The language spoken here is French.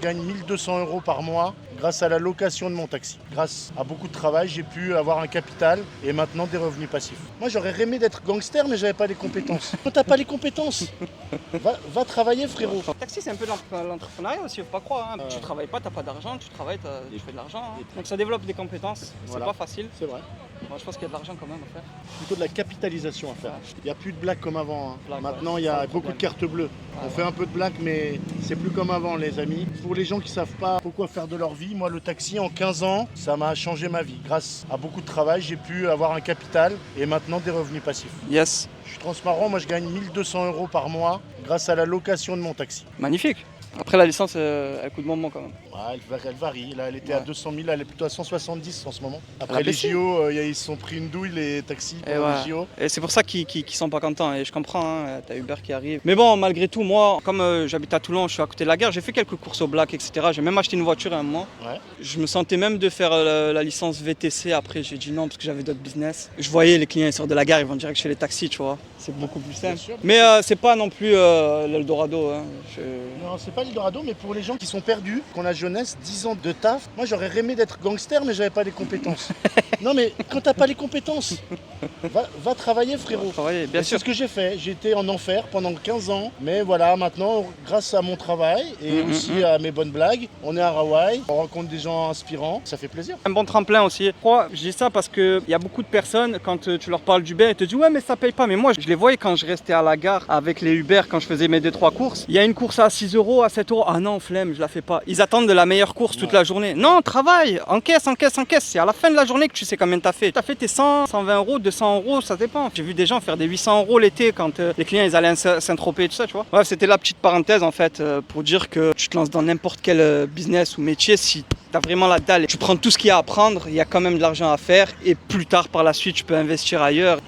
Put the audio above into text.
Je gagne 1 200 € par mois grâce à la location de mon taxi. Grâce à beaucoup de travail, j'ai pu avoir un capital et maintenant des revenus passifs. Moi, j'aurais aimé d'être gangster, mais j'avais pas les compétences. Quand t'as pas les compétences, va travailler, frérot. Le taxi, c'est un peu l'entrepreneuriat aussi, faut pas croire. Tu travailles pas, t'as pas d'argent, tu travailles, tu fais de l'argent. Donc ça développe des compétences, Voilà. c'est pas facile. C'est vrai. Moi, je pense qu'il y a de l'argent quand même à faire. Plutôt de la capitalisation à faire. Il n'y a plus de blagues comme avant. Blague, Maintenant, ouais, il y c'est ça a le beaucoup problème. de cartes bleues. On fait un peu de blagues, mais c'est plus comme avant, les amis. Pour les gens qui savent pas pourquoi faire de leur vie, moi, le taxi, en 15 ans, ça m'a changé ma vie. Grâce à beaucoup de travail, j'ai pu avoir un capital et maintenant des revenus passifs. Yes, Je suis transparent, moi, je gagne 1 200 € par mois grâce à la location de mon taxi. magnifique. Après, la licence, elle coûte bonbon quand même. Ouais, elle varie. Là, elle était à Ouais. 200 000, elle est plutôt à 170 en ce moment. Elle Après a les baissé. JO, ils se sont pris une douille, les taxis, Et, pendant ouais. les JO. Et c'est pour ça qu'ils sont pas contents. Et je comprends, hein, t'as Uber qui arrive. Mais bon, malgré tout, moi, comme j'habite à Toulon, je suis à côté de la gare, j'ai fait quelques courses au black, etc. J'ai même acheté une voiture à un moment. Ouais. Je me sentais même de faire la licence VTC. Après, j'ai dit non parce que j'avais d'autres business. Je voyais les clients ils sortent de la gare, ils vont direct chez les taxis, tu vois. C'est beaucoup plus simple. sûr. Mais c'est pas non plus l'Eldorado. Hein. Non, c'est pas l'Eldorado, mais pour les gens qui sont perdus, qu'on a jeunesse, 10 ans de taf, moi j'aurais aimé d'être gangster, mais j'avais pas les compétences. Non, mais quand t'as pas les compétences, va travailler, frérot. Travailler, bien Et sûr. c'est ce que j'ai fait. J'étais en enfer pendant 15 ans. Mais voilà, maintenant, grâce à mon travail et aussi à mes bonnes blagues, on est à Hawaï, on rencontre des gens inspirants. Ça fait plaisir. Un bon tremplin aussi. Pourquoi je dis ça? Parce qu'il y a beaucoup de personnes, quand tu leur parles d'Uber, ils te disent ouais mais ça paye pas. Mais moi je les voyais quand je restais à la gare avec les Uber, quand je faisais mes 2-3 courses. Il y a une course à 6 €, à 7 €. Ah non, flemme, je la fais pas. Ils attendent de la meilleure course toute la journée. Non, travaille, encaisse. C'est à la fin de la journée que tu sais combien t'as fait. T'as fait tes 100, 120 €, 200 €, ça dépend. J'ai vu des gens faire des 800 € l'été quand les clients ils allaient à Saint-Tropez et tout ça, tu vois. Bref, c'était la petite parenthèse en fait pour dire que tu te lances dans n'importe quel business ou métier, si t'as vraiment la dalle, tu prends tout ce qu'il y a à apprendre, il y a quand même de l'argent à faire et plus tard par la suite tu peux investir ailleurs.